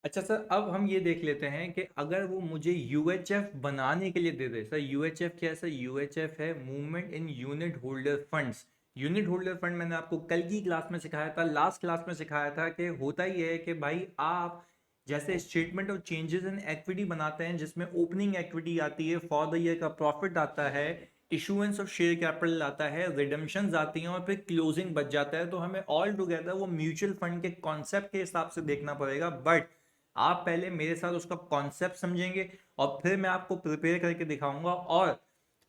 अच्छा सर, अब हम ये देख लेते हैं कि अगर वो मुझे यूएचएफ बनाने के लिए दे दे। सर यूएचएफ क्या है? सर यूएचएफ है movement in unit holder funds. Unit holder fund मैंने आपको कल की क्लास में सिखाया था, लास्ट क्लास में सिखाया था कि होता ही है कि भाई आप जैसे statement of changes in equity बनाते हैं जिसमें ओपनिंग इक्विटी आती है, फॉर द ईयर का प्रॉफिट आता है, इशुएंस ऑफ शेयर कैपिटल आता है, रिडम्पशंस आती हैं और फिर क्लोजिंग बच जाता है। तो हमें ऑल टुगेदर वो म्यूचुअल फंड के कॉन्सेप्ट के हिसाब से देखना पड़ेगा। बट आप पहले मेरे साथ उसका कॉन्सेप्ट समझेंगे और फिर मैं आपको प्रिपेयर करके दिखाऊंगा। और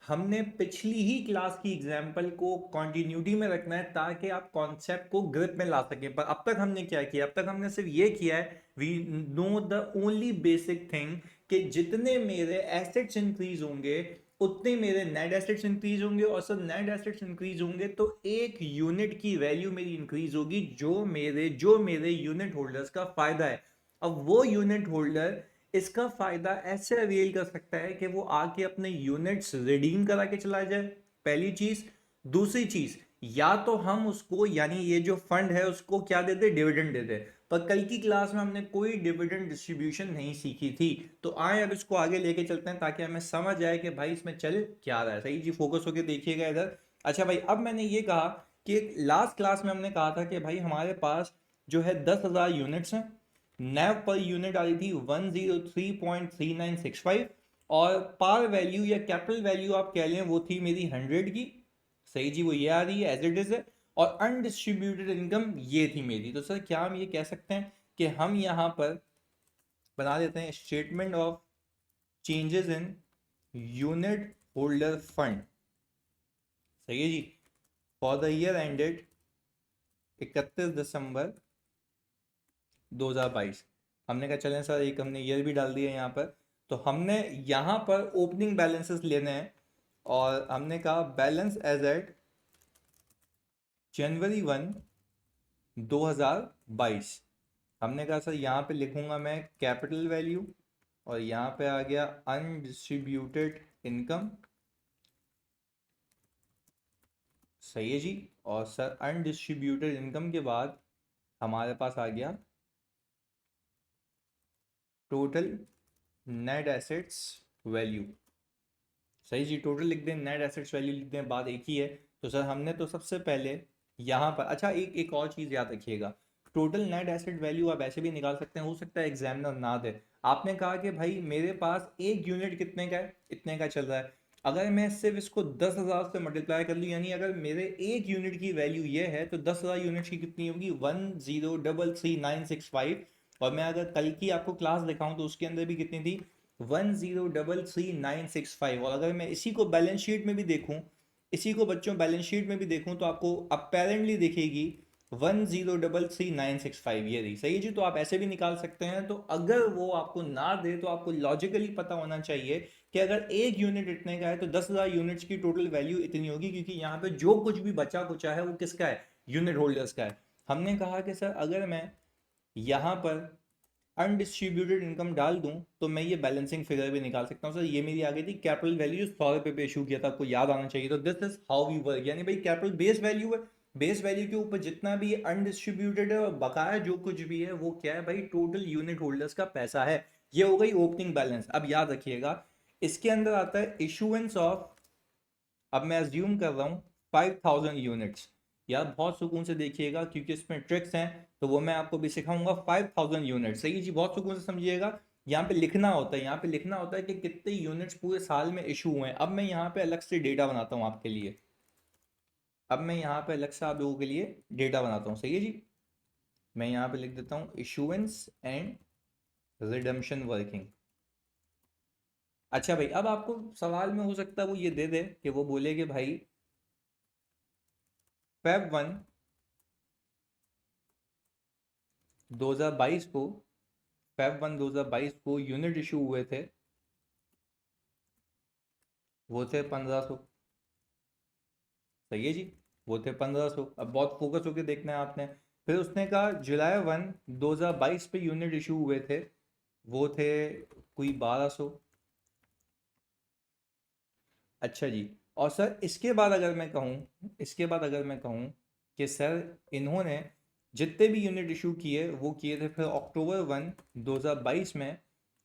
हमने पिछली ही क्लास की एग्जाम्पल को कंटिन्यूटी में रखना है ताकि आप कॉन्सेप्ट को ग्रिप में ला सकें। पर अब तक हमने क्या किया? अब तक हमने सिर्फ ये किया है, we know the only basic thing कि जितने मेरे एसेट्स इंक्रीज होंगे उतने मेरे नेट एसेट्स इंक्रीज होंगे, और सर नेट एसेट्स इंक्रीज होंगे तो एक यूनिट की वैल्यू मेरी इंक्रीज होगी जो मेरे यूनिट होल्डर्स का फायदा है। अब वो यूनिट होल्डर इसका फायदा ऐसे अवेल कर सकता है कि वो आके अपने यूनिट्स रिडीम करा के चला जाए, पहली चीज। दूसरी चीज, या तो हम उसको यानी ये जो फंड है उसको क्या देते? डिविडेंड देते। पर कल की क्लास में हमने कोई डिविडेंड डिस्ट्रीब्यूशन नहीं सीखी थी। तो आए अब इसको आगे लेके चलते हैं ताकि हमें समझ आए कि भाई इसमें चल क्या रहा है। सही जी, फोकस होके देखिएगा इधर। अच्छा भाई, अब मैंने ये कहा कि लास्ट क्लास में हमने कहा था कि भाई हमारे पास जो है 10,000 यूनिट्स हैं, नैव पर यूनिट आ रही थी 103.3965, और पार वैल्यू या कैपिटल वैल्यू आप कह लें वो थी मेरी 100 की। सही जी, वो ये आ रही है एज इट इज है। और अनडिस्ट्रीब्यूटेड इनकम ये थी मेरी। तो सर क्या हम ये कह सकते हैं कि हम यहां पर बना देते हैं statement of changes in unit holder fund. सही है जी, फॉर द ईयर एंडेड 31 दिसंबर 2022। हमने कहा चलें सर, एक हमने ईयर भी डाल दिया यहाँ पर। तो हमने यहाँ पर ओपनिंग बैलेंसेस लेने हैं और हमने कहा बैलेंस एज एट January 1, 2022। हमने कहा सर यहाँ पे लिखूंगा मैं कैपिटल वैल्यू, और यहाँ पे आ गया अनडिस्ट्रीब्यूटेड इनकम। सही है जी। और सर अनडिस्ट्रीब्यूटेड इनकम के बाद हमारे पास आ गया टोटल नेट एसेट्स वैल्यू। सही जी, टोटल लिख दें, नेट एसेट्स वैल्यू लिख दें, बात एक ही है। तो सर हमने तो सबसे पहले यहाँ पर, अच्छा एक एक और चीज़ याद रखिएगा, टोटल नेट एसेट वैल्यू आप ऐसे भी निकाल सकते हैं, हो सकता है एग्जामिनर ना दे। आपने कहा कि भाई मेरे पास एक यूनिट कितने का है? इतने का चल रहा है। अगर मैं सिर्फ इसको 10,000 से मल्टीप्लाई कर लूँ, यानी अगर मेरे एक यूनिट की वैल्यू ये है तो 10,000 यूनिट्स की कितनी होगी? 1033965। और मैं अगर कल की आपको क्लास दिखाऊं तो उसके अंदर भी कितनी थी? 1033965। और अगर मैं इसी को बैलेंस शीट में भी देखूं, इसी को बच्चों बैलेंस शीट में भी देखूं तो आपको अपेरेंटली दिखेगी 1033965, ये रही। सही है जी, तो आप ऐसे भी निकाल सकते हैं। तो अगर वो आपको ना दे तो आपको लॉजिकली पता होना चाहिए कि अगर एक यूनिट इतने का है तो 10,000 यूनिट्स की टोटल वैल्यू इतनी होगी, क्योंकि यहाँ पे जो कुछ भी बचा कुचा है वो किसका है? यूनिट होल्डर्स का है। हमने कहा कि सर अगर मैं यहाँ पर अनडिस्ट्रीब्यूटेड इनकम डाल दूं तो मैं ये बैलेंसिंग फिगर भी निकाल सकता हूँ। सर ये मेरी आ गई थी कैपिटल वैल्यू जो 100 रुपये पे इशू किया था, आपको याद आना चाहिए। तो this is how we work, यानी भाई कैपिटल बेस वैल्यू है, बेस वैल्यू के ऊपर जितना भी अनडिस्ट्रीब्यूटेड है और बकाया जो कुछ भी है वो क्या है भाई? टोटल यूनिट होल्डर्स का पैसा है। ये हो गई ओपनिंग बैलेंस। अब याद रखिएगा इसके अंदर आता है इशुएंस ऑफ, अब मैं अज्यूम कर रहा हूँ 5,000 यूनिट्स। यार बहुत सुकून से देखिएगा क्योंकि इसमें ट्रिक्स हैं, तो वो मैं आपको भी सिखाऊंगा। 5,000 यूनिट्स, सही जी, बहुत सुकून से समझिएगा। यहाँ पे लिखना होता है, यहाँ पे लिखना होता है कि कितने यूनिट्स पूरे साल में इशू हुए हैं। अब मैं यहाँ पे अलग से डेटा बनाता हूँ आपके लिए। अब मैं यहाँ पे अलग से आप लोगों के लिए डेटा बनाता हूँ। सही है जी, मैं यहाँ पे लिख देता हूँ इशुएंस एंड रिडम्पशन वर्किंग। अच्छा भाई, अब आपको सवाल में हो सकता है वो ये दे दे कि वो बोले कि भाई Feb 1 2022 को, Feb 1 2022 को यूनिट इशू हुए थे, वो थे 1500। सही है जी, वो थे 1500। अब बहुत फोकस होकर देखना है आपने। फिर उसने कहा July 1 2022 पे यूनिट इशू हुए थे, वो थे कोई 1200। अच्छा जी। और सर इसके बाद अगर मैं कहूँ, इसके बाद अगर मैं कहूँ कि सर इन्होंने जितने भी यूनिट इशू किए वो किए थे फिर अक्टूबर 2022 में,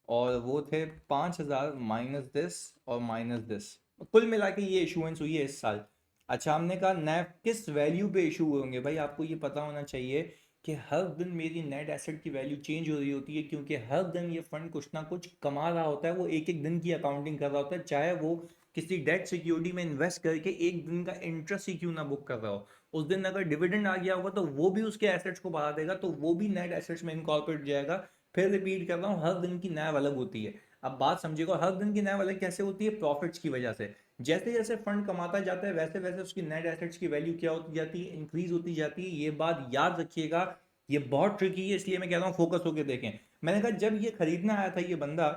और वो थे 5,000 माइनस दिस और माइनस दिस, कुल मिला के ये इशूएंस हुई है इस साल। अच्छा, हमने कहा नैव किस वैल्यू पे इशू होंगे, भाई आपको ये पता होना चाहिए कि हर दिन मेरी नेट एसेट की वैल्यू चेंज हो रही होती है, क्योंकि हर दिन ये फंड कुछ ना कुछ कमा रहा होता है, वो एक एक दिन की अकाउंटिंग कर रहा होता है, चाहे वो किसी डेट सिक्योरिटी में इन्वेस्ट करके एक दिन का इंटरेस्ट ही क्यों ना बुक कर रहा हो। उस दिन अगर डिविडेंड आ गया होगा तो वो भी उसके एसेट्स को बढ़ा देगा, तो वो भी नेट एसेट्स में इनकॉर्पोरेट जाएगा। फिर रिपीट कर रहा हूँ, हर दिन की नैव अलग होती है। अब बात समझिएगा, हर दिन की नैव अलग कैसे होती है, प्रॉफिट्स की वजह से। जैसे जैसे फंड कमाता जाता है वैसे वैसे उसकी नेट एसेट्स की वैल्यू क्या होती जाती है, इंक्रीज होती जाती है। ये बात याद रखिएगा, ये बहुत ट्रिकी है, इसलिए मैं कह रहा हूँ फोकस होकर देखें। मैंने कहा जब ये खरीदना आया था ये बंदा,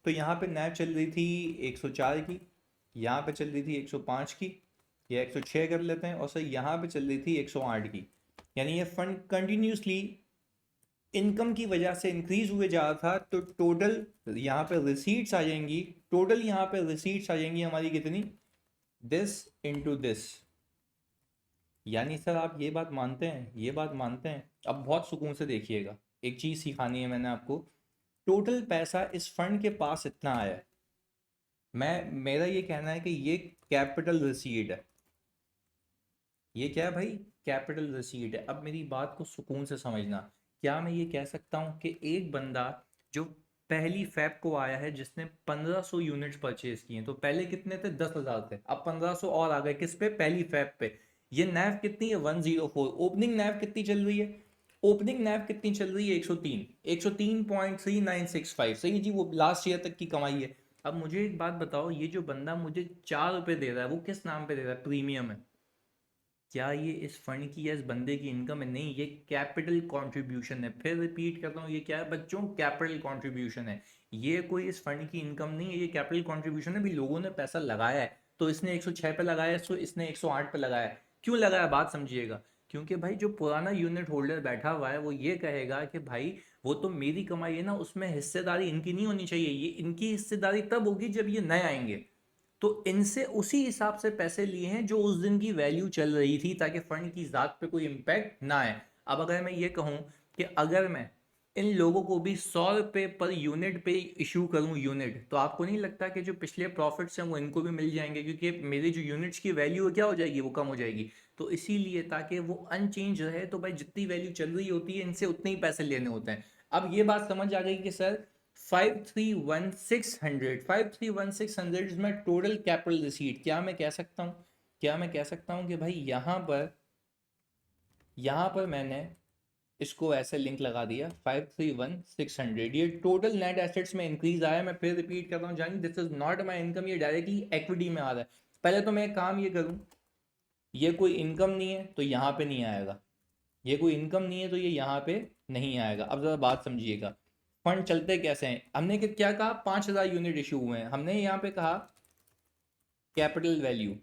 तो यहाँ पे नैव चल रही थी 104 की, यहाँ पे चल रही थी 105 की, या 106 कर लेते हैं, और सर यहाँ पे चल रही थी 108 की। यानी ये फंड कंटिन्यूसली इनकम की वजह से इंक्रीज हुए जा रहा था। तो टोटल यहाँ पे रिसीट्स आ जाएंगी, टोटल यहाँ पे रिसीट्स आ जाएंगी हमारी कितनी, दिस इंटू दिस। यानी सर आप ये बात मानते हैं, ये बात मानते हैं, अब बहुत सुकून से देखिएगा, एक चीज़ सिखानी है मैंने आपको। टोटल पैसा इस फंड के पास इतना आया है, मैं मेरा ये कहना है कि ये कैपिटल रिसीट है। ये क्या है भाई, कैपिटल रिसीट है। अब मेरी बात को सुकून से समझना, क्या मैं ये कह सकता हूँ कि एक बंदा जो पहली फैब को आया है जिसने 1500 यूनिट्स परचेज किए, तो पहले कितने थे, 10,000 थे, अब 1500 और आ गए किस पे, पहली फैब पे। ये नैव कितनी है, 104। ओपनिंग नैव कितनी चल रही है, ओपनिंग नैव कितनी चल रही है, 103, 103.3965, सही जी, वो लास्ट ईयर तक की कमाई है। अब मुझे एक बात बताओ, ये जो बंदा मुझे 4 रुपए दे रहा है वो किस नाम पे दे रहा है, प्रीमियम है। क्या ये इस फंड की या इस बंदे की इनकम है, नहीं, ये कैपिटल कंट्रीब्यूशन है। फिर रिपीट करता हूँ, ये क्या है बच्चों, कैपिटल कंट्रीब्यूशन है। ये कोई इस फंड की इनकम नहीं है, ये कैपिटल कंट्रीब्यूशन है। भी लोगों ने पैसा लगाया है, तो इसने 106 पे लगाया, सो इसने 108 पे लगाया। क्यों लगाया, बात समझिएगा। क्योंकि भाई जो पुराना यूनिट होल्डर बैठा हुआ है वो ये कहेगा कि भाई वो तो मेरी कमाई है ना, उसमें हिस्सेदारी इनकी नहीं होनी चाहिए, ये इनकी हिस्सेदारी तब होगी जब ये नए आएंगे। तो इनसे उसी हिसाब से पैसे लिए हैं जो उस दिन की वैल्यू चल रही थी, ताकि फंड की ज़ात पे कोई इम्पैक्ट ना आए। अब अगर मैं ये कहूँ कि अगर मैं इन लोगों को भी 100 रुपये पर यूनिट पे इशू करूँ यूनिट, तो आपको नहीं लगता कि जो पिछले प्रॉफिट्स हैं वो इनको भी मिल जाएंगे, क्योंकि मेरी जो यूनिट्स की वैल्यू है क्या हो जाएगी, वो कम हो जाएगी। तो इसीलिए ताकि वो अनचेंज रहे, तो भाई जितनी वैल्यू चल रही होती है इनसे उतने ही पैसे लेने होते हैं। अब ये बात समझ आ गई कि sir 531600, 531600 is my total capital receipt. क्या मैं कह सकता हूँ, क्या मैं कह सकता हूँ कि भाई यहाँ पर मैंने इसको ऐसे लिंक लगा दिया 531600, ये टोटल नेट एसेट्स में इंक्रीज आया। मैं फिर रिपीट कर रहा हूँ जानी, this is not my income, ये डायरेक्टली इक्विटी में आ रहा है। पहले तो मैं एक काम ये करूँ, ये कोई इनकम नहीं है तो यहाँ पे नहीं आएगा, ये कोई इनकम नहीं है तो ये यहाँ पे नहीं आएगा। अब जरा बात समझिएगा, फंड चलते कैसे हैं। हमने क्या कहा, 5,000 यूनिट इशू हुए हैं, हमने यहाँ पे कहा कैपिटल वैल्यू।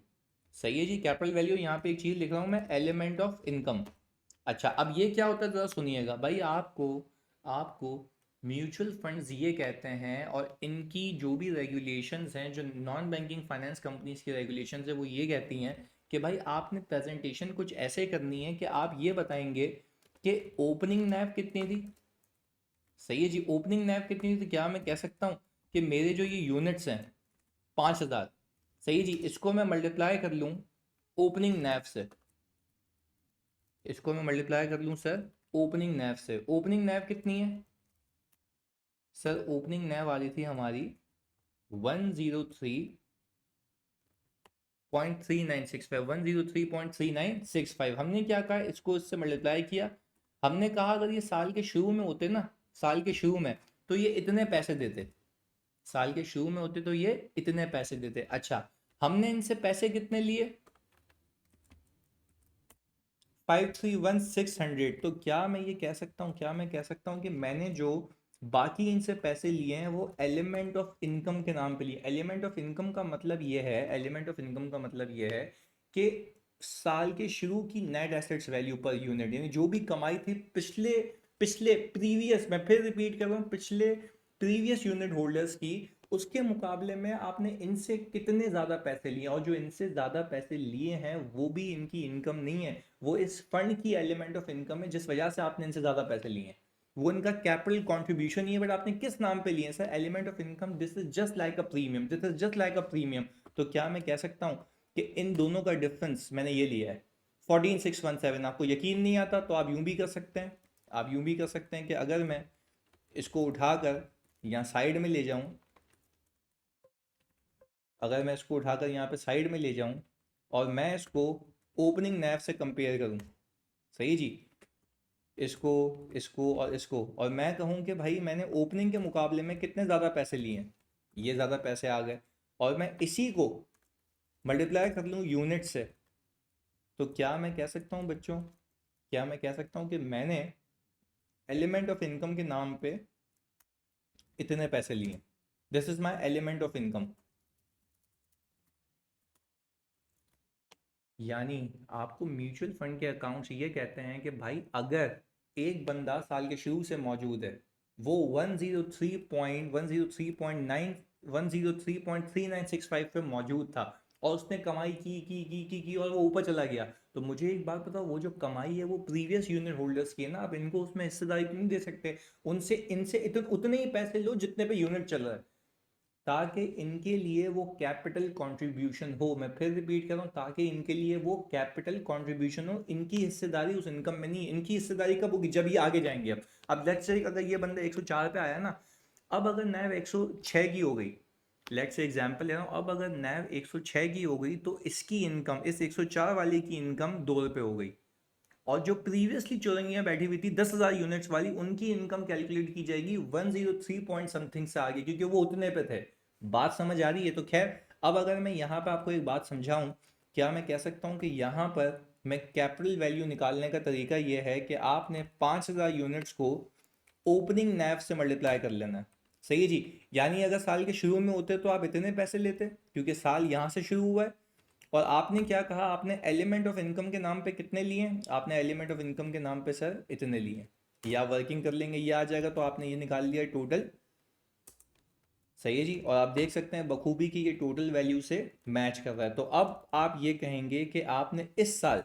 सही है जी, कैपिटल वैल्यू। यहाँ पे एक चीज लिख रहा हूँ मैं, एलिमेंट ऑफ इनकम। अच्छा, अब ये क्या होता है जरा सुनिएगा भाई, आपको आपको म्यूचुअल फंड्स ये कहते हैं, और इनकी जो भी रेगुलेशंस हैं, जो नॉन बैंकिंग फाइनेंस कंपनीज की रेगुलेशंस है, वो ये कहती हैं कि भाई आपने प्रेजेंटेशन कुछ ऐसे करनी है कि आप ये बताएंगे कि ओपनिंग नैव कितनी थी। सही है जी, ओपनिंग नैव कितनी थी, तो क्या मैं कह सकता हूँ कि मेरे जो ये यूनिट्स हैं 5,000, सही है जी, इसको मैं मल्टीप्लाई कर लूँ ओपनिंग नैव से, इसको मैं मल्टीप्लाई कर लूँ सर ओपनिंग नैव से। ओपनिंग नैव कितनी है सर, ओपनिंग नैव वाली थी हमारी 103.3965, 103.3965। हमने क्या कहा, इसको इससे मल्टीप्लाई किया। हमने कहा अगर ये साल के शुरू में होते ना, साल के शुरू में, तो ये इतने पैसे देते, साल के शुरू में होते तो ये इतने पैसे देते। अच्छा, हमने इनसे पैसे कितने लिए, 531600। तो क्या मैं ये कह सकता हूँ, क्या मैं कह सकता हूँ कि मैंने जो बाकी इनसे पैसे लिए हैं वो एलिमेंट ऑफ इनकम के नाम पे लिए। एलिमेंट ऑफ इनकम का मतलब ये है, एलिमेंट ऑफ इनकम का मतलब ये है कि साल के शुरू की net assets value per unit, यानी जो भी कमाई थी पिछले पिछले प्रीवियस, मैं फिर रिपीट कर रहा हूँ, पिछले प्रीवियस यूनिट होल्डर्स की, उसके मुकाबले में आपने इनसे कितने ज़्यादा पैसे लिए, और जो इनसे ज़्यादा पैसे लिए हैं वो भी इनकी इनकम नहीं है, वो इस फंड की एलिमेंट ऑफ इनकम है जिस वजह से आपने इनसे ज़्यादा पैसे लिए हैं। वो इनका कैपिटल कॉन्ट्रीब्यूशन ही है, बट आपने किस नाम पे लिए sir? Element of income. This is just like a premium, this is just like a premium. तो क्या मैं कह सकता हूँ कि इन दोनों का डिफरेंस मैंने ये लिया है 14617? आपको यकीन नहीं आता तो आप यूं भी कर सकते हैं, आप यूं भी कर सकते हैं कि अगर मैं इसको उठाकर यहाँ साइड में ले जाऊं, अगर मैं इसको उठाकर यहाँ पे साइड में ले जाऊं और मैं इसको ओपनिंग नैव से कंपेयर करूं, सही जी, इसको, इसको और इसको, और मैं कहूं कि भाई मैंने ओपनिंग के मुकाबले में कितने ज़्यादा पैसे लिए हैं, ये ज़्यादा पैसे आ गए, और मैं इसी को मल्टीप्लाई कर लूँ यूनिट से, तो क्या मैं कह सकता हूँ बच्चों, क्या मैं कह सकता हूँ कि मैंने एलिमेंट ऑफ इनकम के नाम पे इतने पैसे लिए? This is my element of income. यानी आपको म्यूचुअल फंड के अकाउंट्स ये कहते हैं कि भाई अगर एक बंदा साल के शुरू से मौजूद है, वो 103.103.9 103.3965 पे मौजूद था, और उसने कमाई की और वो ऊपर चला गया, तो मुझे एक बात बताओ, वो जो कमाई है वो प्रीवियस यूनिट होल्डर्स की है ना, आप इनको उसमें हिस्सेदारी क्यों नहीं दे सकते? उनसे इनसे उतने ही पैसे लो जितने पे यूनिट चल रहा है, ताकि इनके लिए वो कैपिटल कंट्रीब्यूशन हो। मैं फिर रिपीट कर रहा हूँ, ताकि इनके लिए वो कैपिटल कंट्रीब्यूशन हो, इनकी हिस्सेदारी उस इनकम में नहीं। इनकी हिस्सेदारी कब होगी? जब ये आगे जाएंगे। अब लेट्स से अगर ये बंदा 104 पे आया ना, अब अगर नैव 106 की हो गई, लेट्स से एग्जांपल ले रहा हूँ, अब अगर नैव 106 की हो गई तो इसकी इनकम, इस 104 वाले की इनकम 2 रुपये हो गई, और जो प्रीवियसली चौरंगियाँ बैठी हुई थी 10,000 यूनिट्स वाली, उनकी इनकम कैलकुलेट की जाएगी 103 पॉइंट समथिंग से आगे, क्योंकि वो उतने पे थे। बात समझ आ रही है? तो खैर, अब अगर मैं यहाँ पे आपको एक बात समझाऊं, क्या मैं कह सकता हूँ कि यहाँ पर मैं कैपिटल वैल्यू निकालने का तरीका ये है कि आपने 5,000 यूनिट्स को ओपनिंग नैव से मल्टीप्लाई कर लेना है, सही है जी। यानी अगर साल के शुरू में होते तो आप इतने पैसे लेते, क्योंकि साल यहाँ से शुरू हुआ है, और आपने क्या कहा, आपने एलिमेंट ऑफ इनकम के नाम पे कितने लिए? आपने एलिमेंट ऑफ इनकम के नाम पे सर इतने लिए, या वर्किंग कर लेंगे, ये आ जाएगा, तो आपने ये निकाल लिया टोटल, सही है जी। और आप देख सकते हैं बखूबी कि ये टोटल वैल्यू से मैच कर रहा है। तो अब आप ये कहेंगे कि आपने इस साल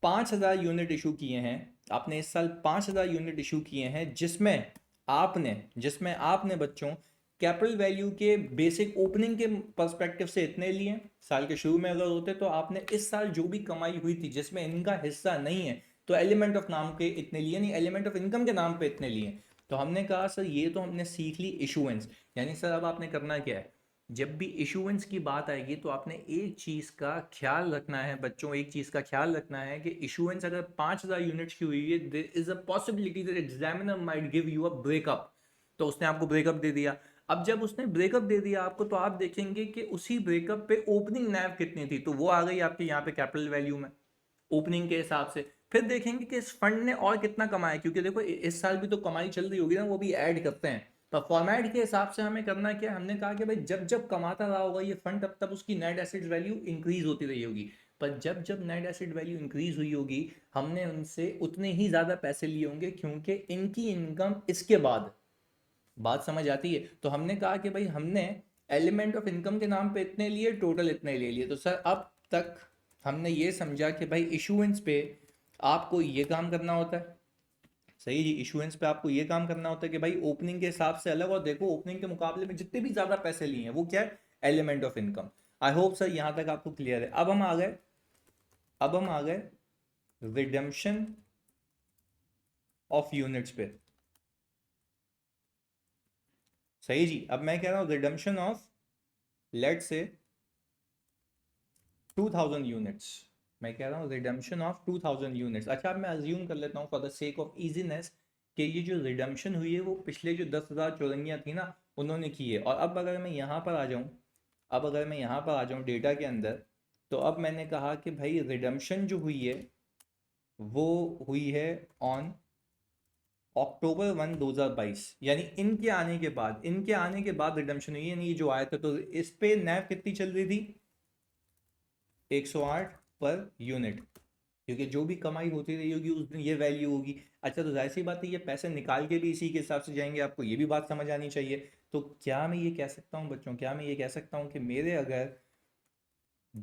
5,000 यूनिट इशू किए हैं, आपने इस साल 5,000 यूनिट इशू किए हैं, जिसमें आपने बच्चों कैपिटल वैल्यू के बेसिक ओपनिंग के पर्सपेक्टिव से इतने लिए। साल के शुरू में अगर होते तो आपने इस साल जो भी कमाई हुई थी जिसमें इनका हिस्सा नहीं है, तो एलिमेंट ऑफ नाम के इतने लिए, नहीं एलिमेंट ऑफ इनकम के नाम पे इतने लिए। तो हमने कहा सर ये तो हमने सीख ली इशुएंस, यानी सर अब आपने करना क्या है, जब भी इशुएंस की बात आएगी तो आपने एक चीज़ का ख्याल रखना है बच्चों, एक चीज़ का ख्याल रखना है कि इशुएंस अगर 5,000 यूनिट्स की हुई है, there is a possibility that examiner might give you a breakup. तो उसने आपको ब्रेकअप दे दिया। अब जब उसने ब्रेकअप दे दिया आपको, तो आप देखेंगे कि उसी ब्रेकअप पे ओपनिंग नैव कितनी थी, तो वो आ गई आपके यहाँ पे कैपिटल वैल्यू में ओपनिंग के हिसाब से। फिर देखेंगे कि इस फंड ने और कितना कमाया, क्योंकि देखो इस साल भी तो कमाई चल रही होगी ना, वो भी ऐड करते हैं। तो फॉर्मेट के हिसाब से हमें करना क्या है, हमने कहा कि भाई जब जब कमाता रहा होगा ये फंड, तब तब उसकी नेट एसेट वैल्यू इंक्रीज होती रही होगी। पर जब जब नेट एसेट वैल्यू इंक्रीज हुई होगी, हमने उनसे उतने ही ज़्यादा पैसे लिए होंगे, क्योंकि इनकी इनकम इसके बाद। बात समझ आती है? तो हमने कहा कि भाई हमने एलिमेंट ऑफ इनकम के नाम पे इतने लिए, टोटल इतने ले लिए। तो सर अब तक हमने ये समझा कि भाई इशुएंस पे आपको ये काम करना होता है, सही जी, इशुएंस पे आपको ये काम करना होता है कि भाई ओपनिंग के हिसाब से अलग, और देखो ओपनिंग के मुकाबले में जितने भी ज्यादा पैसे लिए हैं वो क्या है, element of income. I hope sir यहां तक आपको क्लियर है। अब हम आ गए रिडम्पशन ऑफ यूनिट्स पे, सही जी। अब मैं कह रहा हूं रिडम्पशन ऑफ, लेट से 2000 यूनिट्स, मैं कह रहा हूँ रिडम्पशन ऑफ 2000 यूनिट्स। अच्छा, अब मैं अज्यूम कर लेता हूँ for the sake of easiness कि ये जो रिडम्पशन हुई है वो पिछले जो 10,000 चौरंगियाँ थी ना, उन्होंने की है। और अब अगर मैं यहाँ पर आ जाऊँ, डेटा के अंदर, तो अब मैंने कहा कि भाई रिडम्पशन जो हुई है वो हुई है ऑन October 1, 2022, यानी इनके आने के बाद रिडम्पशन हुई है, यानी ये जो आया था। तो इस पे नैव कितनी चल रही थी? 108 पर यूनिट। क्योंकि जो भी कमाई होती रही होगी उस दिन ये वैल्यू होगी। अच्छा, तो जाहिर सी बात है ये पैसे निकाल के भी इसी के हिसाब से जाएंगे, आपको ये भी बात समझ आनी चाहिए। तो क्या मैं ये कह सकता हूँ बच्चों, क्या मैं ये कह सकता हूँ कि मेरे अगर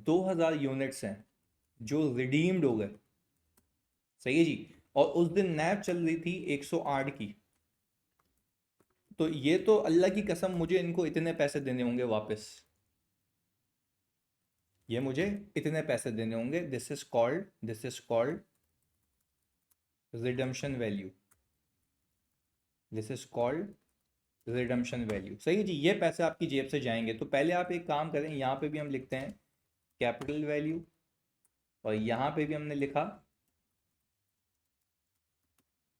2000 यूनिट्स हैं जो रिडीम्ड हो गए, सही है जी, और उस दिन नैब चल रही थी 108 की, तो ये तो अल्लाह की कसम मुझे इनको इतने पैसे देने होंगे वापस, ये मुझे इतने पैसे देने होंगे। This is called redemption value, this is called redemption value. सही है जी, ये पैसे आपकी जेब से जाएंगे। तो पहले आप एक काम करें, यहाँ पे भी हम लिखते हैं कैपिटल वैल्यू, और यहाँ पे भी हमने लिखा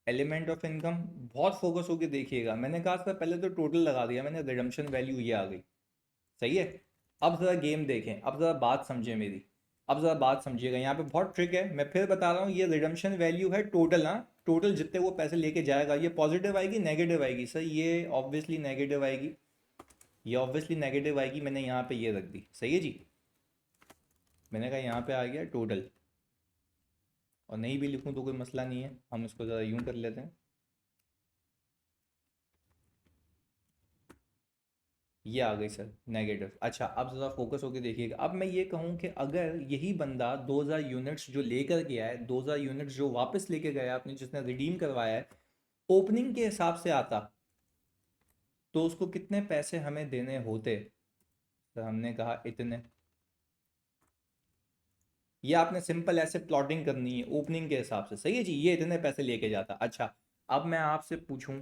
एलिमेंट ऑफ इनकम। बहुत फोकस होकर देखिएगा, मैंने कहा था पहले तो टोटल लगा दिया मैंने, रिडम्पशन वैल्यू ये आ गई। सही है। अब ज़रा गेम देखें, अब ज़रा बात समझें मेरी, अब ज़रा बात समझिएगा, यहाँ पे बहुत ट्रिक है, मैं फिर बता रहा हूँ। ये रिडम्पशन वैल्यू है टोटल, हाँ, टोटल जितने वो पैसे लेके जाएगा। ये पॉजिटिव आएगी नेगेटिव आएगी सर, ये ऑब्वियसली नेगेटिव आएगी, ये ऑब्वियसली नेगेटिव आएगी। मैंने यहाँ पे ये रख दी, सही है जी, मैंने कहा यहाँ पे आ गया टोटल, और नहीं भी लिखूँ तो कोई मसला नहीं है, हम इसको ज़रा यूँ कर लेते हैं, ये आ गई सर नेगेटिव। अच्छा, अब ज़रा फोकस होकर देखिएगा। अब मैं ये कहूँ कि अगर यही बंदा 2000 यूनिट्स जो लेकर गया है, 2000 यूनिट्स जो वापस लेके गया आपने, जिसने रिडीम करवाया है, ओपनिंग के हिसाब से आता, तो उसको कितने पैसे हमें देने होते। तो हमने कहा इतने, ये आपने सिंपल ऐसे प्लॉटिंग करनी है ओपनिंग के हिसाब से, सही है जी, ये इतने पैसे लेके जाता। अच्छा, अब मैं आपसे पूछूं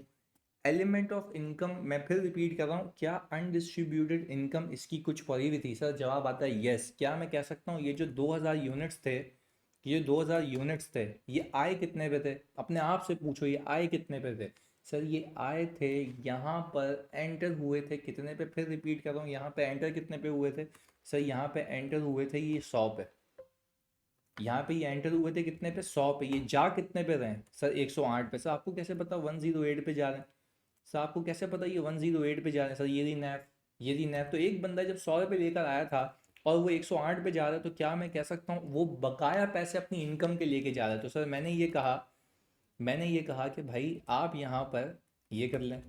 एलिमेंट ऑफ इनकम, मैं फिर रिपीट कर रहा हूँ, क्या अनडिस्ट्रीब्यूटेड इनकम इसकी कुछ पड़ी हुई थी सर? जवाब आता है यस। क्या मैं कह सकता हूँ ये जो 2000 यूनिट्स थे, ये 2000 यूनिट्स थे, ये आए कितने पे थे? अपने आप से पूछो ये आए कितने पे थे। सर ये आए थे, यहाँ पर एंटर हुए थे कितने पे, फिर रिपीट कर रहा हूँ, यहाँ पे एंटर कितने पे हुए थे? सर यहाँ पे एंटर हुए थे ये 100 पे, यहाँ पे ये एंटर हुए थे कितने पे? 100 पे। ये जा कितने पे रहे हैं सर? 108 पे। सर आपको कैसे पता 108 पे जा रहे हैं? सर आपको कैसे पता ये 108 पे जा रहे हैं? सर ये रही नैप, ये रही नैप। तो एक बंदा जब 100 पे लेकर आया था और वो 108 पे जा रहा है, तो क्या मैं कह सकता हूँ वो बकाया पैसे अपनी इनकम के लेके जा रहा है? तो सर मैंने ये कहा कि भाई आप यहाँ पर ये कर लें,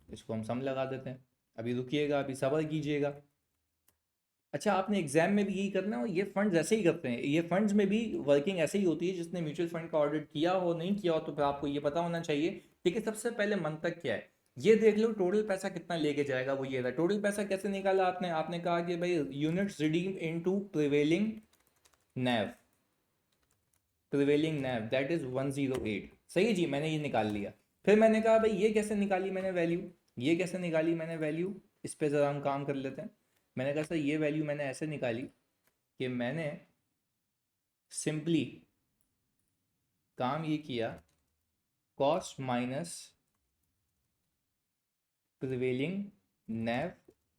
इसको हम सम लगा देते हैं। अभी रुकिएगा, अभी सब्र कीजिएगा। अच्छा, आपने एग्जाम में भी यही करना है, और ये फंड्स ऐसे ही करते हैं, ये फंड्स में भी वर्किंग ऐसे ही होती है। जिसने म्यूचुअल फंड का ऑडिट किया हो नहीं किया हो, तो फिर आपको ये पता होना चाहिए। ठीक है, सबसे पहले मंतक क्या है ये देख लो, टोटल पैसा कितना लेके जाएगा वो ये रहा। टोटल पैसा कैसे निकाला आपने? आपने कहा कि भाई units redeem into prevailing naive, prevailing naive that is 108। सही है जी, मैंने ये निकाल लिया। फिर मैंने कहा भाई ये कैसे निकाली मैंने वैल्यू, ये कैसे निकाली मैंने वैल्यू, इस पे ज़रा हम काम कर लेते हैं। मैंने कहा सर ये वैल्यू मैंने ऐसे निकाली कि मैंने सिंपली काम ये किया, कॉस्ट माइनस प्रिवेलिंग नैव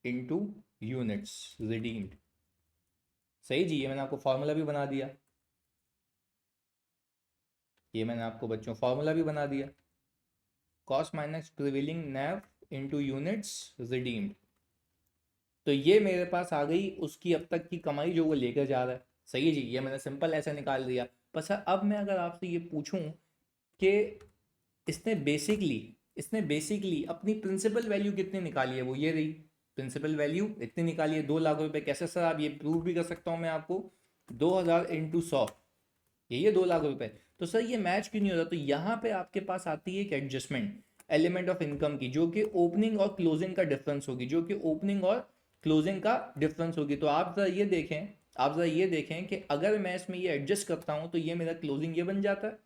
इनटू यूनिट्स रिडीम्ड। सही जी, ये मैंने आपको फार्मूला भी बना दिया, ये मैंने आपको बच्चों फार्मूला भी बना दिया, कॉस्ट माइनस प्रिवेलिंग नैव इनटू यूनिट्स रिडीम्ड। तो ये मेरे पास आ गई उसकी अब तक की कमाई जो वो लेकर जा रहा है। सही है जी, ये मैंने सिंपल ऐसे निकाल दिया। बस अब मैं अगर आपसे ये पूछूं कि इसने बेसिकली अपनी प्रिंसिपल वैल्यू कितनी निकाली है, वो ये रही, प्रिंसिपल वैल्यू इतनी निकाली है 2 लाख रुपए। कैसे सर? आप ये प्रूव भी कर सकता हूँ मैं आपको, 2000 इंटू 100, ये 2 लाख रुपए। तो सर ये मैच क्यों नहीं होता? तो यहाँ पे आपके पास आती है एक एडजस्टमेंट एलिमेंट ऑफ इनकम की, जो कि ओपनिंग और क्लोजिंग का डिफरेंस होगी, जो कि ओपनिंग और क्लोजिंग का डिफरेंस होगी। तो आप जरा ये देखें, कि अगर मैं इसमें ये एडजस्ट करता हूँ तो ये मेरा क्लोजिंग ये बन जाता है।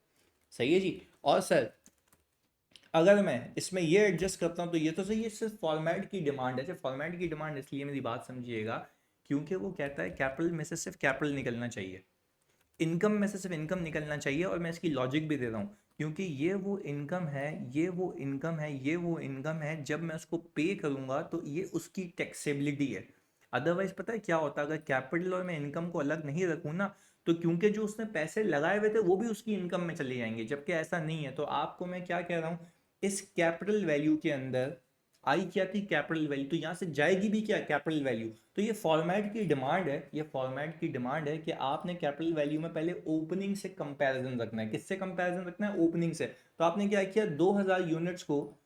सही है जी। और सर अगर मैं इसमें ये एडजस्ट करता हूँ तो ये तो सही है, सिर्फ फॉर्मेट की डिमांड है। फॉर्मेट की डिमांड इसलिए मेरी बात समझिएगा, क्योंकि वो कहता है कैपिटल में से सिर्फ कैपिटल निकलना चाहिए, इनकम में से सिर्फ इनकम निकलना चाहिए। और मैं इसकी लॉजिक भी दे रहा हूँ, क्योंकि ये वो इनकम है, जब मैं उसको पे करूँगा तो ये उसकी टैक्सेबिलिटी है। अदरवाइज पता है क्या होता है, अगर कैपिटल और मैं इनकम को अलग नहीं रखूँ ना, तो क्योंकि जो उसने पैसे लगाए हुए थे वो भी उसकी इनकम में चले जाएंगे, जबकि ऐसा नहीं है। तो आपको मैं क्या कह रहा हूँ, इस कैपिटल वैल्यू के अंदर आई क्या थी, कैपिटल वैल्यू, तो यहाँ से जाएगी भी क्या, कैपिटल वैल्यू। तो ये फॉर्मेट की डिमांड है, ये फॉर्मेट की डिमांड है कि आपने कैपिटल वैल्यू में पहले ओपनिंग से कंपैरिजन रखना है। किससे कंपैरिजन रखना है, ओपनिंग से। तो आपने क्या किया, 2000 यूनिट्स को,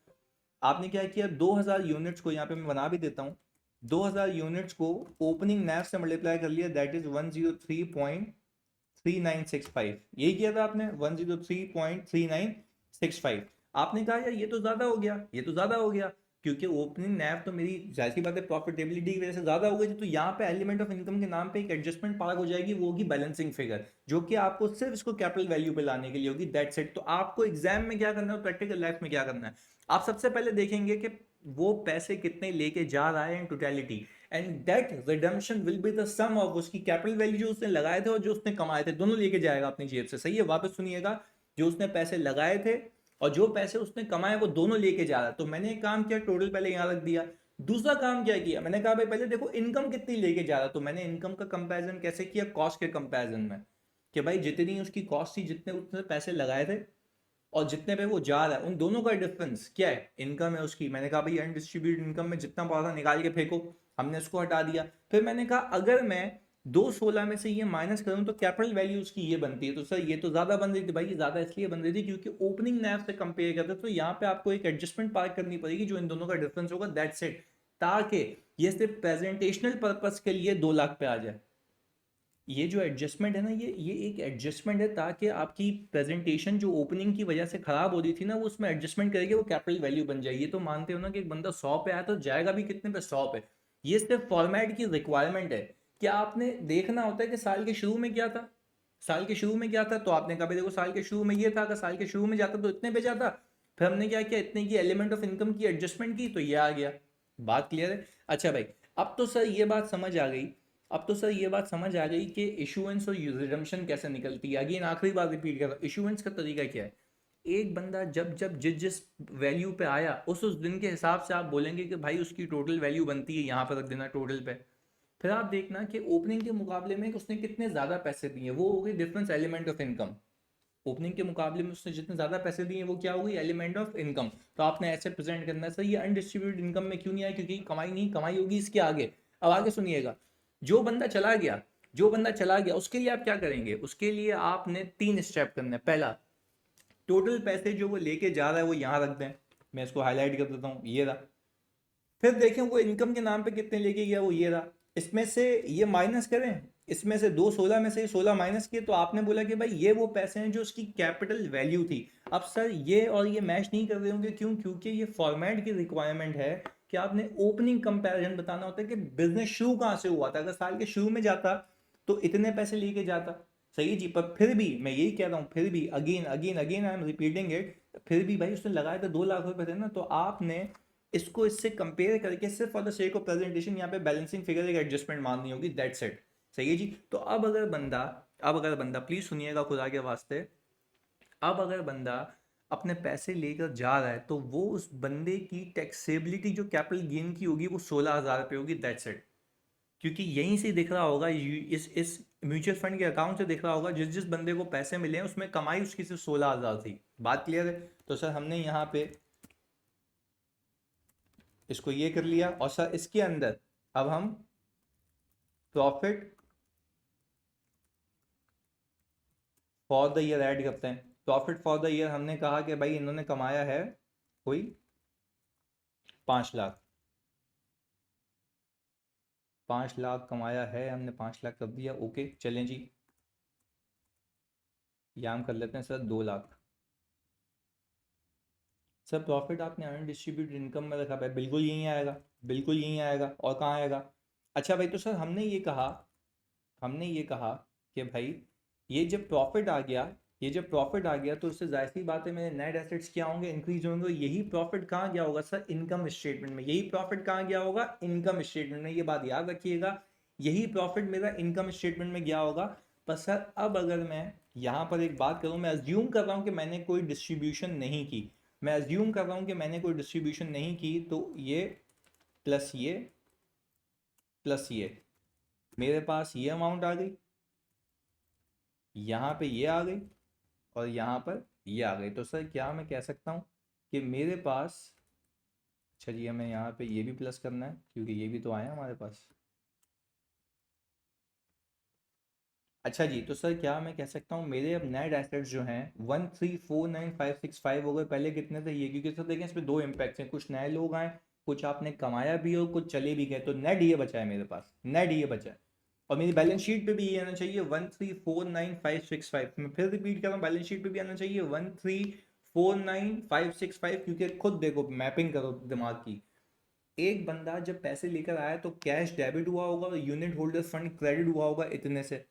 आपने क्या किया 2000 यूनिट्स को, यहाँ पे मैं बना भी देता हूँ, 2000 यूनिट्स को ओपनिंग नैव से मल्टीप्लाई कर लिया, दैट इज 103.3965। यही किया था आपने, 103.3965। आपने कहा यार ये तो ज्यादा हो गया, ये तो ज्यादा हो गया, क्योंकि ओपनिंग नैव तो मेरी जाहिर सी बात है प्रॉफिटेबिलिटी की वजह से ज्यादा हो गई थी, तो यहाँ पे एलिमेंट ऑफ इनकम के नाम पे एक एडजस्टमेंट पार्क हो जाएगी, वो होगी बैलेंसिंग फिगर, जो कि आपको सिर्फ इसको कैपिटल वैल्यू पे लाने के लिए होगी, दैट्स इट। तो आपको एग्जाम में क्या करना है, प्रैक्टिकल लाइफ में क्या करना है, आप सबसे पहले देखेंगे कि वो पैसे कितने लेके जा रहा है in totality, and that redemption will be the sum of उसकी कैपिटल वैल्यू जो उसने लगाए थे और जो उसने कमाए थे, दोनों लेके जाएगा अपनी जेब से। सही है, वापस सुनिएगा, जो उसने पैसे लगाए थे और जो पैसे उसने कमाए वो दोनों लेके जा रहा है। तो मैंने एक काम किया, टोटल पहले यहाँ रख दिया। दूसरा काम क्या किया, मैंने कहा भाई पहले देखो इनकम कितनी लेके जा रहा है, तो मैंने इनकम का कंपैरिजन कैसे किया, कॉस्ट के कंपैरिजन में, कि भाई जितनी उसकी कॉस्ट थी, जितने उसने पैसे लगाए थे और जितने पे वो जा रहा है, उन दोनों का डिफरेंस क्या है, इनकम है उसकी। मैंने कहा भाई अनडिस्ट्रीब्यूटेड इनकम में जितना पड़ा था निकाल के फेंको, हमने उसको हटा दिया। फिर मैंने कहा अगर मैं 216 में से ये माइनस करूं तो कैपिटल वैल्यू उसकी ये बनती है, तो सर ये तो ज्यादा बन रही थी, भाई ये ज्यादा इसलिए बन रही थी क्योंकि ओपनिंग नैव से कंपेयर करते, तो यहाँ पे आपको एक एडजस्टमेंट पार्क करनी पड़ेगी जो इन दोनों का डिफरेंस होगा, दैट्स इट, ताकि ये सिर्फ प्रेजेंटेशनल पर्पस के लिए 2 लाख पे आ जाए। ये जो एडजस्टमेंट है ना, ये एक एडजस्टमेंट है ताकि आपकी प्रेजेंटेशन जो ओपनिंग की वजह से खराब हो रही थी ना, वो उसमें एडजस्टमेंट करके वो कैपिटल वैल्यू बन जाएगी। तो मानते हो ना कि एक बंदा 100 पे आया तो जाएगा भी कितने पे, 100 पे। ये सिर्फ फॉर्मेट की रिक्वायरमेंट है कि आपने देखना होता है कि साल के शुरू में क्या था, साल के शुरू में क्या था, तो आपने कहा भाई देखो साल के शुरू में ये था, अगर साल के शुरू में जाता तो इतने पे जाता, फिर हमने क्या किया, इतने की एलिमेंट ऑफ इनकम की एडजस्टमेंट की, तो ये आ गया। बात क्लियर है। अच्छा भाई, अब तो सर ये बात समझ आ गई, अब तो सर ये बात समझ आ गई कि इशुएंस और रिडम्पशन कैसे निकलती है। अगेन आखिरी बार रिपीट कर रहा हूं, इशुएंस का तरीका क्या है, एक बंदा जब जब जिस जिस वैल्यू पे आया उस दिन के हिसाब से आप बोलेंगे कि भाई उसकी टोटल वैल्यू बनती है, यहाँ पर रख देना टोटल पे। फिर आप देखना कि ओपनिंग के मुकाबले में उसने कितने ज्यादा पैसे दिए, वो हो गई difference element of income. Opening के मुकाबले में उसने जितने ज्यादा पैसे दिए वो क्या हो गई, एलिमेंट ऑफ इनकम। तो आपने ऐसे प्रेजेंट करना है, सर ये अनडिस्ट्रीब्यूटेड इनकम में क्यों नहीं आया, क्योंकि कमाई नहीं, कमाई होगी इसके आगे। अब आगे सुनिएगा, जो बंदा चला गया, जो बंदा चला गया उसके लिए आप क्या करेंगे, उसके लिए आपने 3 स्टेप करने हैं। पहला, टोटल पैसे जो वो लेके जा रहा है वो यहाँ रख दें, मैं इसको हाईलाइट कर देता हूँ, ये रहा। फिर देखें वो इनकम के नाम पे कितने लेके गया, वो ये रहा। इसमें से ये माइनस करें, इसमें से 216 में से ये 16 माइनस किए, तो आपने बोला कि भाई ये वो पैसे हैं जो उसकी कैपिटल वैल्यू थी। अब सर ये और ये मैच नहीं कर रहे होंगे, क्यों, क्योंकि ये फॉर्मेट की रिक्वायरमेंट है कि आपने ओपनिंग कंपैरिजन बताना होता है कि बिजनेस शुरू कहाँ से हुआ था। अगर साल के शुरू में जाता तो इतने पैसे लेके जाता, सही जी, पर फिर भी मैं यही कह रहा हूँ, फिर भी again again again I am repeating it, फिर भी भाई उसने लगाया था 2 लाख रुपए थे ना, तो आपने इसको इससे कंपेयर करके सिर्फ for the sake of presentation यहाँ पे बैलेंसिंग फिगर एक एडजस्टमेंट माननी होगी, दैट्स इट। सही है जी। तो अब अगर बंदा प्लीज सुनिएगा खुदा के वास्ते, अब अगर बंदा अपने पैसे लेकर जा रहा है तो वो उस बंदे की टैक्सेबिलिटी जो कैपिटल गेन की होगी वो 16,000 रुपये होगी, दैट्स इट। क्योंकि यहीं से दिख रहा होगा, इस म्यूचुअल फंड के अकाउंट से दिख रहा होगा, जिस जिस बंदे को पैसे मिले हैं उसमें कमाई उसकी सिर्फ 16,000 थी। बात क्लियर है। तो सर हमने यहाँ पे इसको ये कर लिया, और सर इसके अंदर अब हम profit for the year add करते हैं। प्रॉफिट फॉर द ईयर हमने कहा कि भाई इन्होंने कमाया है कोई 5 लाख, 5 लाख कमाया है, हमने 5 लाख कर दिया, ओके चलें जी। या हम कर लेते हैं सर 2 लाख। सर प्रॉफिट आपने अनडिस्ट्रीब्यूटेड इनकम में रखा है, बिल्कुल यहीं आएगा, बिल्कुल यहीं आएगा, और कहाँ आएगा। अच्छा भाई, तो सर हमने ये कहा कि भाई ये जब प्रॉफिट आ गया, ये जब प्रॉफिट आ गया तो उससे जाहिर सी बात है मेरे नेट एसेट्स क्या होंगे, इंक्रीज होंगे। यही प्रॉफिट कहाँ गया होगा सर, इनकम स्टेटमेंट में। यही प्रॉफिट कहाँ गया होगा, इनकम स्टेटमेंट में। ये बात याद रखिएगा, यही प्रॉफिट मेरा इनकम स्टेटमेंट में गया होगा। पर सर अब अगर मैं यहाँ पर एक बात करूँ, मैं अज्यूम कर रहा हूँ कि मैंने कोई डिस्ट्रीब्यूशन नहीं की, मैं अज्यूम कर रहा हूँ कि मैंने कोई डिस्ट्रीब्यूशन नहीं की, तो ये प्लस ये प्लस ये, मेरे पास ये अमाउंट आ गई, यहाँ पे ये आ गई, और यहाँ पर ये आ गई। तो सर क्या मैं कह सकता हूँ कि मेरे पास, अच्छा जी, हमें यहाँ पे ये भी प्लस करना है क्योंकि ये भी तो आया हमारे पास। अच्छा जी, तो सर क्या मैं कह सकता हूँ मेरे अब नेट एसेट्स जो हैं 1349565 हो गए, पहले कितने थे ये? क्योंकि सर देखें इसमें दो इम्पैक्ट्स हैं, कुछ नए लोग आए, कुछ आपने कमाया भी हो, कुछ चले भी गए, तो नेट ये बचा है मेरे पास, नेट ये बचा है। और मेरी बैलेंस शीट पे भी ये आना चाहिए 1349565। मैं फिर रिपीट कर रहा हूँ, बैलेंस शीट पे भी आना चाहिए 1349565, क्योंकि खुद देखो, मैपिंग करो दिमाग की। एक बंदा जब पैसे लेकर आया तो कैश डेबिट हुआ होगा और यूनिट होल्डर फंड क्रेडिट हुआ होगा इतने से,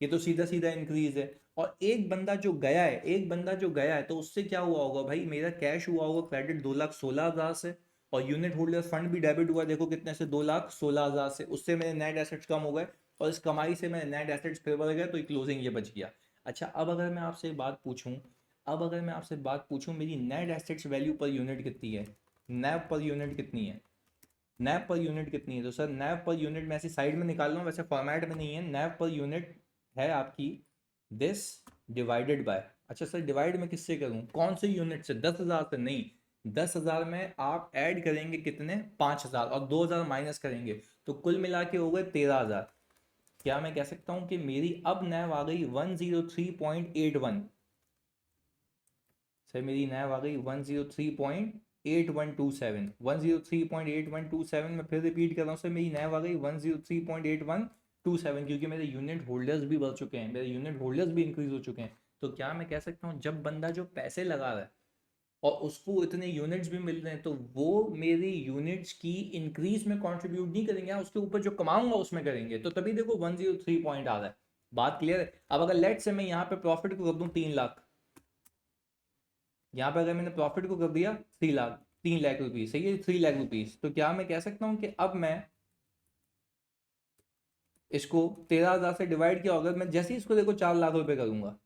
ये तो सीधा सीधा इंक्रीज है। और एक बंदा जो गया है, एक बंदा जो गया है, तो उससे क्या हुआ होगा भाई, मेरा कैश हुआ होगा क्रेडिट 2,16,000 से, और यूनिट होल्डर फंड भी डेबिट हुआ, देखो कितने से, 2,16,000 से, उससे मेरे नेट एसेट्स कम हो गए, और इस कमाई से मेरे नेट एसेट्स फिर बढ़ गए, तो क्लोजिंग ये बच गया। अच्छा, अब अगर मैं आपसे बात पूछूं, अब अगर मैं आपसे बात पूछूं मेरी net assets value per unit कितनी है, नैव पर यूनिट कितनी है, नैव पर यूनिट कितनी है? तो सर नैव पर यूनिट मैं ऐसी साइड में निकाल रहा हूँ, वैसे फॉर्मेट में नहीं है, नैव पर यूनिट है आपकी दिस डिवाइडेड बाय। अच्छा सर, डिवाइड में किससे करूँ, कौन से यूनिट से? 10,000 से नहीं, 10,000 में आप ऐड करेंगे कितने, 5,000, और 2,000 माइनस करेंगे, तो कुल मिला के हो गए 13,000। क्या मैं कह सकता हूँ कि मेरी अब नैव आ गई 103.81? सर मेरी नैव आ गई 103.8127, 103.8127। मैं फिर रिपीट कर रहा हूँ सर, मेरी नैव आ गई 103.8127, क्योंकि मेरे यूनिट होल्डर्स भी बढ़ चुके हैं, मेरे यूनिट होल्डर्स भी इंक्रीज हो चुके हैं। तो क्या मैं कह सकता हूँ जब बंदा जो पैसे लगा रहा है और उसको इतने यूनिट्स भी मिल रहे हैं, तो वो मेरी यूनिट्स की इंक्रीज में कंट्रीब्यूट नहीं करेंगे, हाँ, उसके ऊपर जो कमाऊंगा उसमें करेंगे, तो तभी देखो 103 पॉइंट आ रहा है। बात क्लियर है? अब अगर लेट से मैं यहाँ पे प्रॉफिट को कर दूँ 3 लाख, यहाँ पे अगर मैंने प्रॉफिट को कर दिया 3 लाख, 3 लाख रुपीज, सही है, 3 लाख रुपीज, तो क्या मैं कह सकता हूँ कि अब मैं इसको 13,000 से डिवाइड किया, अगर मैं जैसे ही इसको देखो 4 लाख रुपए करूंगा।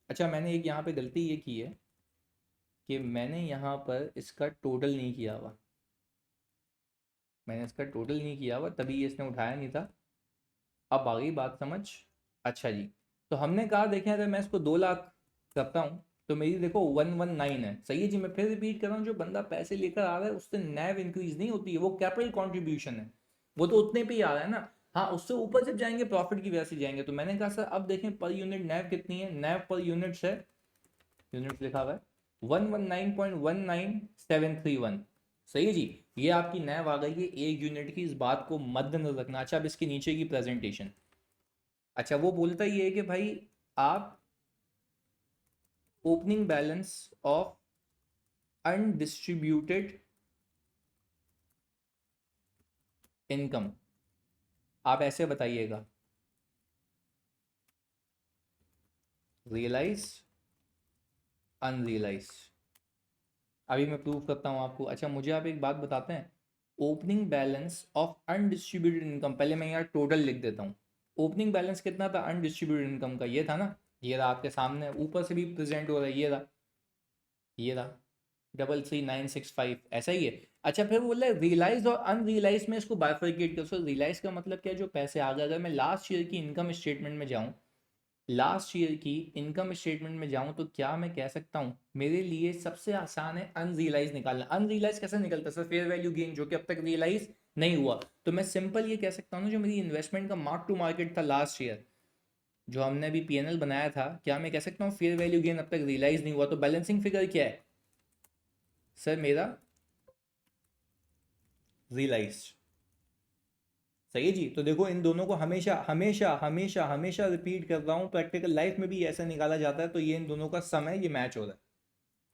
अच्छा, मैंने एक यहाँ पे गलती ये की है कि मैंने यहाँ पर इसका टोटल नहीं किया हुआ, मैंने इसका टोटल नहीं किया हुआ, तभी ये इसने उठाया नहीं था। अब आ गई बात समझ। अच्छा जी, तो हमने कहा देखें अगर मैं इसको 2 लाख करता हूँ तो मेरी देखो 119 है, सही है जी। मैं फिर रिपीट कर रहा हूँ, जो बंदा पैसे लेकर आ रहा है उससे नैव इंक्रीज नहीं होती है, वो कैपिटल कॉन्ट्रीब्यूशन है, वो तो उतने पे ही आ रहा है ना। हाँ, उससे ऊपर जब जाएंगे प्रॉफिट की वजह से जाएंगे, तो मैंने कहा सर अब देखें पर यूनिट नैव कितनी है, नैव पर यूनिट्स है, यूनिट्स लिखा हुआ है 119.19731, सही है जी। ये आपकी नैव आ गई है एक यूनिट की, इस बात को मद्देनजर रखना। अच्छा, अब इसके नीचे की प्रेजेंटेशन, अच्छा वो बोलता ही है कि भाई आप opening balance of undistributed income आप ऐसे बताइएगा, रियलाइज, अनरियलाइज। अभी मैं प्रूव करता हूँ आपको। अच्छा, मुझे आप एक बात बताते हैं, opening balance of undistributed income, पहले मैं यहाँ टोटल लिख देता हूँ। ओपनिंग बैलेंस कितना था अनडिस्ट्रीब्यूटेड इनकम का, ये था ना, ये रहा आपके सामने, ऊपर से भी प्रेजेंट हो रहा है, ये रहा, ये रहा 33,965, ऐसा ही है। अच्छा, फिर वो बोल रहा है रियलाइज और अनरियलाइज में इसको बाइफरकेट करो। सो रियलाइज का मतलब क्या है, जो पैसे आ गए। अगर मैं लास्ट ईयर की इनकम स्टेटमेंट में जाऊँ, लास्ट ईयर की इनकम स्टेटमेंट में जाऊं, तो क्या मैं कह सकता हूं मेरे लिए सबसे आसान है अनरियलाइज निकालना। अनरियलाइज कैसे निकलता है सर, फेयर वैल्यू गेन जो कि अब तक रियलाइज नहीं हुआ। तो मैं सिंपल ये कह सकता हूं ना, जो मेरी इन्वेस्टमेंट का मार्क टू मार्केट था लास्ट ईयर, जो हमने अभी पीएनएल बनाया था, क्या मैं कह सकता हूँ फेयर वैल्यू गेन अब तक रियलाइज नहीं हुआ, तो बैलेंसिंग फिगर क्या है सर मेरा, रियलाइज, सही है जी। तो देखो इन दोनों को हमेशा हमेशा हमेशा हमेशा रिपीट कर रहा हूँ, प्रैक्टिकल लाइफ में भी ऐसा निकाला जाता है, तो ये इन दोनों का समय ये मैच हो रहा है।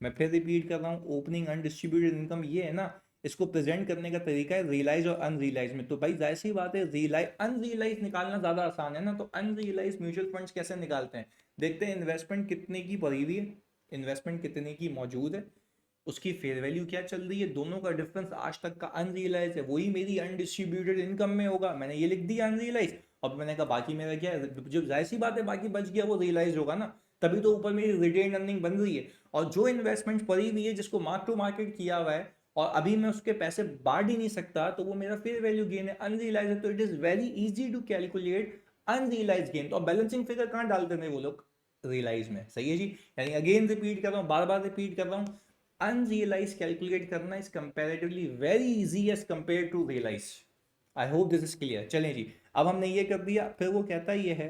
मैं फिर रिपीट कर रहा हूँ, ओपनिंग अनडिस्ट्रीब्यूटेड इनकम ये है ना, इसको प्रेजेंट करने का तरीका है रियलाइज और अनरियलाइज में। तो भाई जाहिर सी बात है, रियलाइज अनरियलाइज निकालना ज़्यादा आसान है ना, तो अनरियलाइज म्यूचुअल फंड्स कैसे निकालते हैं, देखते हैं इन्वेस्टमेंट कितने की पड़ी हुई है, इन्वेस्टमेंट कितने की मौजूद है, उसकी फेयर वैल्यू क्या चल रही है, दोनों का डिफरेंस आज तक का अनरियलाइज है, वही मेरी अनडिस्ट्रीब्यूटेड इनकम में होगा। मैंने ये लिख दिया अनरियलाइज, और मैंने कहा बाकी मेरा क्या है, जो जाहिर सी बात है बाकी बच गया वो रियलाइज होगा ना, तभी तो ऊपर मेरी रिटेन अर्निंग बन रही है। और जो इन्वेस्टमेंट पड़ी हुई है जिसको मार्क टू मार्केट किया हुआ है और अभी मैं उसके पैसे बांट ही नहीं सकता, तो वो मेरा फेयर वैल्यू गेन है, अनरियलाइज है। तो it is very easy to calculate unrealise gain. तो बैलेंसिंग फिगर कहाँ डालते हैं वो लोग, रियलाइज में, सही है जी। यानी अगेन रिपीट कर रहा हूँ, बार बार रिपीट कर रहा हूँ, अनरियलाइज कैलकुलेट करना is comparatively very easy as compare to realise. I hope this is clear. चलें जी, अब हमने ये कर दिया, फिर वो कहता ये है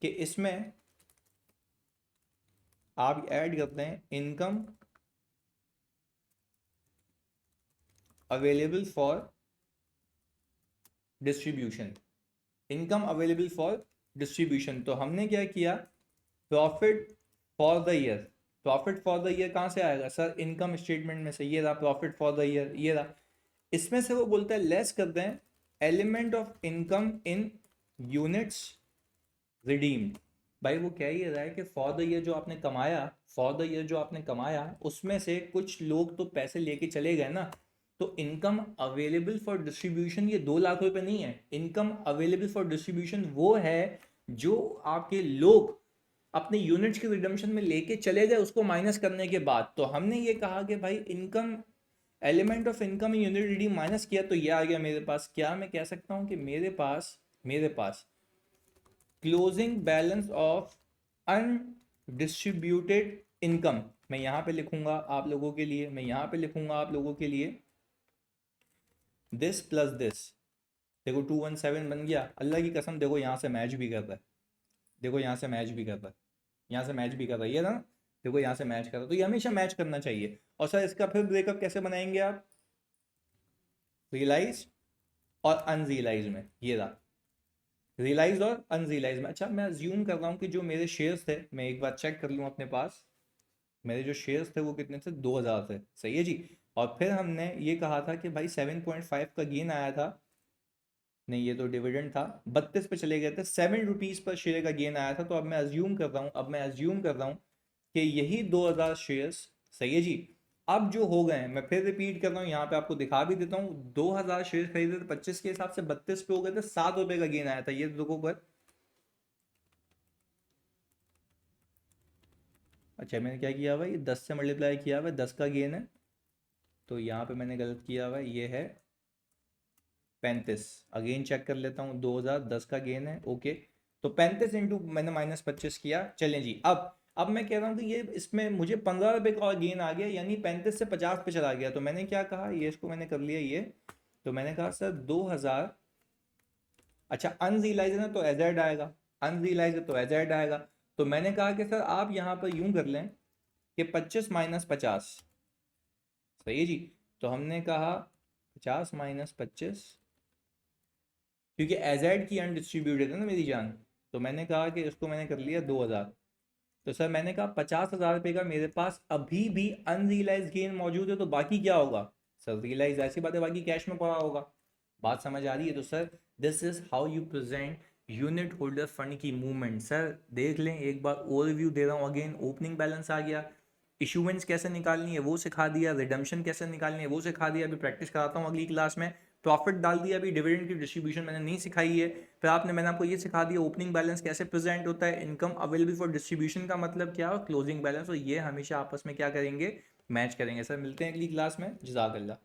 कि इसमें आप ऐड करते हैं income available for distribution, income available for distribution. तो हमने क्या किया, profit for the year, profit for the year कहाँ से आएगा सर, इनकम स्टेटमेंट में से, ये रहा प्रॉफिट फॉर द ईयर, ये रहा। इसमें से वो बोलता है लेस करते हैं element of income in units redeemed. भाई वो क्या ही रहा है कि फॉर द ईयर जो आपने कमाया, फॉर द ईयर जो आपने कमाया उसमें से कुछ लोग तो पैसे लेके चले गए ना, तो इनकम अवेलेबल फॉर डिस्ट्रीब्यूशन ये 2 लाख रुपए नहीं है। इनकम अवेलेबल फॉर डिस्ट्रीब्यूशन वो है जो आपके लोग अपने यूनिट्स के रिडम्पशन में लेके चले गए उसको माइनस करने के बाद। तो हमने ये कहा कि भाई income, element of income in unit redeem minus किया तो ये आ गया मेरे पास। क्या मैं कह सकता हूँ कि मेरे पास closing balance of undistributed income, मैं यहां पे लिखूंगा आप लोगों के लिए, मैं यहां पे लिखूंगा आप लोगों के लिए दिस प्लस दिस। देखो 217 बन गया, अल्लाह की कसम देखो यहाँ से मैच भी कर रहा है, देखो यहाँ से मैच भी कर रहा है, यहाँ से मैच भी कर रहा है, ये ना देखो यहाँ से मैच कर रहा है। तो ये हमेशा मैच करना चाहिए। और सर इसका फिर ब्रेकअप कैसे बनाएंगे आप, रियलाइज और अनरियलाइज में, ये रहा रियलाइज और अनरियलाइज में। अच्छा मैं अज्यूम कर रहा हूँ कि जो मेरे शेयर्स थे, मैं एक बार चेक कर लूँ अपने पास, मेरे जो शेयर्स थे वो कितने थे, 2000 थे, सही है जी। और फिर हमने ये कहा था कि भाई 7.5 का गेन आया था, नहीं ये तो डिविडेंड था, 32 पे चले गए थे, 7 रुपीज़ पर शेयर का गेन आया था। तो अब मैं अज्यूम कर रहा हूँ, कि यही 2000 शेयर्स, सही है जी, अब जो हो गए हैं, मैं फिर रिपीट कर रहा हूँ, यहाँ पे आपको दिखा भी देता हूँ, 2000 शेयर खरीदे थे 25 के हिसाब से, 32 पे हो गए थे, 7 रुपए का गेन आया था, ये देखो पर। अच्छा मैंने क्या किया हुआ, ये 10 से मल्टीप्लाई किया हुआ है, 10 का गेन है, तो यहाँ पे मैंने गलत किया हुआ है, ये है 35। अगेन चेक कर लेता हूँ, 2010 का गेन है, ओके। तो 35 इंटू मैंने -25 किया। चलें जी, अब मैं कह रहा हूँ कि ये इसमें मुझे 15 रुपए का और गेन आ गया, यानी 35 से 50 पे चला गया। तो मैंने क्या कहा, ये इसको मैंने कर लिया ये, तो मैंने कहा सर 2000, अच्छा अनरियलाइज है ना तो एजेड आएगा, अनरियलाइज है तो एजेड आएगा। तो मैंने कहा कि सर आप यहाँ पर यूं कर लें कि 25 - 50, सही है जी। तो हमने कहा 50 - 25, क्योंकि एजेड की अनडिस्ट्रीब्यूटेड है ना मेरी जान, तो मैंने कहा कि इसको मैंने कर लिया 2000। तो सर मैंने कहा 50,000 रुपये का मेरे पास अभी भी अनरियलाइज गेन मौजूद है, तो बाकी क्या होगा सर, रियलाइज ऐसी बात है, बाकी कैश में पड़ा होगा। बात समझ आ रही है। तो sir this is how you present unit holder fund की मूवमेंट। सर देख लें एक बार, ओवरव्यू दे रहा हूँ अगेन, ओपनिंग बैलेंस आ गया, इशूमेंट्स कैसे निकालनी है वो सिखा दिया, रिडम्पशन कैसे निकालनी है वो सिखा दिया, अभी प्रैक्टिस कराता हूँ अगली क्लास में। प्रॉफिट डाल दिया, अभी डिविडेंड की डिस्ट्रीब्यूशन मैंने नहीं सिखाई है। फिर मैंने आपको ये सिखा दिया ओपनिंग बैलेंस कैसे प्रेजेंट होता है, इनकम अवेलेबल फॉर डिस्ट्रीब्यूशन का मतलब क्या है, और क्लोजिंग बैलेंस, और ये हमेशा आपस में क्या करेंगे, मैच करेंगे। सर मिलते हैं अगली क्लास में, जज़ाकल्लाह।